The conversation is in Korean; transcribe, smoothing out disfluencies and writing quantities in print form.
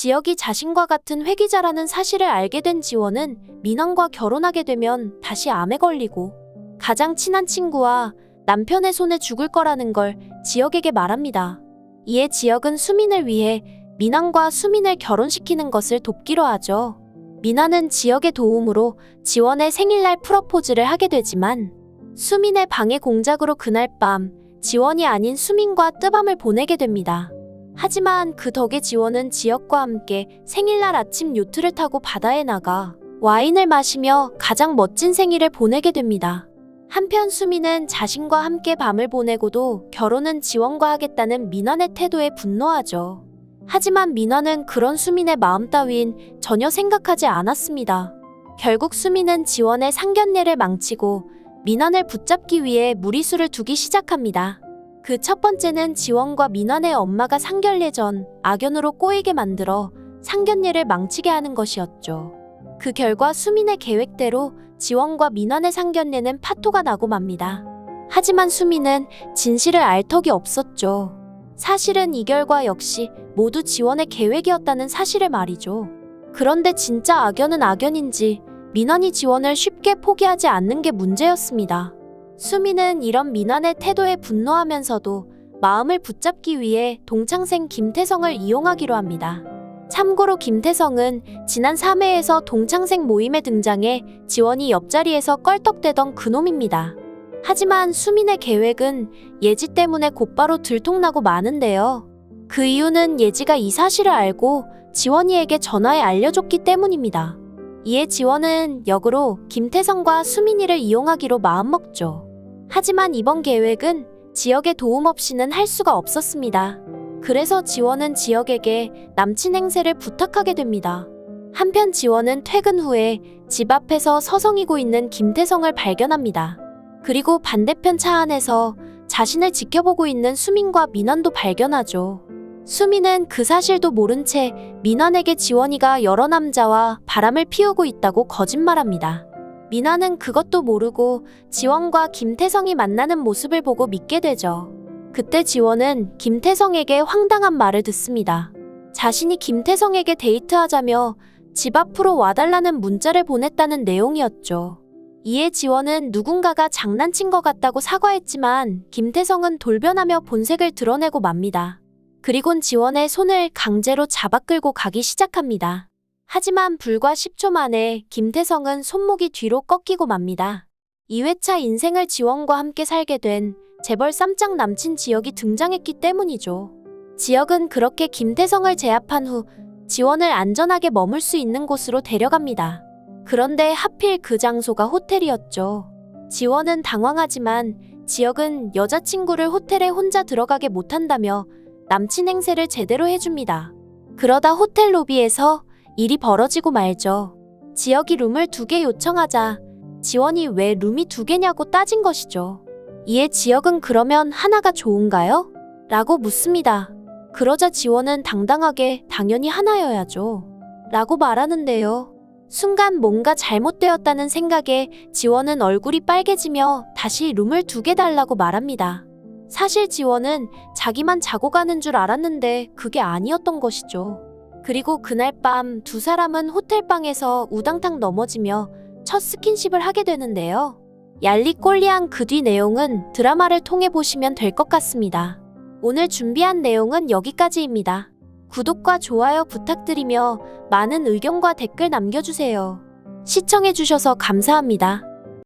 지혁이 자신과 같은 회귀자라는 사실을 알게 된 지원은 민원과 결혼하게 되면 다시 암에 걸리고 가장 친한 친구와 남편의 손에 죽을 거라는 걸 지혁에게 말합니다. 이에 지혁은 수민을 위해 민환과 수민을 결혼시키는 것을 돕기로 하죠. 민환은 지혁의 도움으로 지원의 생일날 프러포즈를 하게 되지만 수민의 방해 공작으로 그날 밤 지원이 아닌 수민과 뜨밤을 보내게 됩니다. 하지만 그 덕에 지원은 지혁과 함께 생일날 아침 요트를 타고 바다에 나가 와인을 마시며 가장 멋진 생일을 보내게 됩니다. 한편 수민은 자신과 함께 밤을 보내고도 결혼은 지원과 하겠다는 민환의 태도에 분노하죠. 하지만 민환은 그런 수민의 마음 따윈 전혀 생각하지 않았습니다. 결국 수민은 지원의 상견례를 망치고 민환을 붙잡기 위해 무리수를 두기 시작합니다. 그 첫 번째는 지원과 민환의 엄마가 상견례 전 악연으로 꼬이게 만들어 상견례를 망치게 하는 것이었죠. 그 결과 수민의 계획대로 지원과 민환의 상견례는 파토가 나고 맙니다. 하지만 수민은 진실을 알 턱이 없었죠. 사실은 이 결과 역시 모두 지원의 계획이었다는 사실을 말이죠. 그런데 진짜 악연은 악연인지 민환이 지원을 쉽게 포기하지 않는 게 문제였습니다. 수민은 이런 민환의 태도에 분노하면서도 마음을 붙잡기 위해 동창생 김태성을 이용하기로 합니다. 참고로 김태성은 지난 3회에서 동창생 모임에 등장해 지원이 옆자리에서 껄떡대던 그놈입니다. 하지만 수민의 계획은 예지 때문에 곧바로 들통나고 마는데요. 그 이유는 예지가 이 사실을 알고 지원이에게 전화해 알려줬기 때문입니다. 이에 지원은 역으로 김태성과 수민이를 이용하기로 마음먹죠. 하지만 이번 계획은 지혁의 도움 없이는 할 수가 없었습니다. 그래서 지원은 지혁에게 남친 행세를 부탁하게 됩니다. 한편 지원은 퇴근 후에 집 앞에서 서성이고 있는 김태성을 발견합니다. 그리고 반대편 차 안에서 자신을 지켜보고 있는 수민과 민환도 발견하죠. 수민은 그 사실도 모른 채 민환에게 지원이가 여러 남자와 바람을 피우고 있다고 거짓말합니다. 민환은 그것도 모르고 지원과 김태성이 만나는 모습을 보고 믿게 되죠. 그때 지원은 김태성에게 황당한 말을 듣습니다. 자신이 김태성에게 데이트하자며 집 앞으로 와달라는 문자를 보냈다는 내용이었죠. 이에 지원은 누군가가 장난친 것 같다고 사과했지만 김태성은 돌변하며 본색을 드러내고 맙니다. 그리곤 지원의 손을 강제로 잡아 끌고 가기 시작합니다. 하지만 불과 10초 만에 김태성은 손목이 뒤로 꺾이고 맙니다. 2회차 인생을 지원과 함께 살게 된 재벌 쌈장 남친 지혁이 등장했기 때문이죠. 지혁은 그렇게 김태성을 제압한 후 지원을 안전하게 머물 수 있는 곳으로 데려갑니다. 그런데 하필 그 장소가 호텔이었죠. 지원은 당황하지만 지혁은 여자친구를 호텔에 혼자 들어가게 못한다며 남친 행세를 제대로 해줍니다. 그러다 호텔 로비에서 일이 벌어지고 말죠. 지혁이 룸을 2개 요청하자 지원이 왜 룸이 2개냐고 따진 것이죠. 이에 지혁은 그러면 하나가 좋은가요? 라고 묻습니다. 그러자 지원은 당당하게 당연히 하나여야죠. 라고 말하는데요. 순간 뭔가 잘못되었다는 생각에 지원은 얼굴이 빨개지며 다시 룸을 2개 달라고 말합니다. 사실 지원은 자기만 자고 가는 줄 알았는데 그게 아니었던 것이죠. 그리고 그날 밤 두 사람은 호텔방에서 우당탕 넘어지며 첫 스킨십을 하게 되는데요. 얄리꼴리한 그 뒤 내용은 드라마를 통해 보시면 될 것 같습니다. 오늘 준비한 내용은 여기까지입니다. 구독과 좋아요 부탁드리며 많은 의견과 댓글 남겨주세요. 시청해주셔서 감사합니다.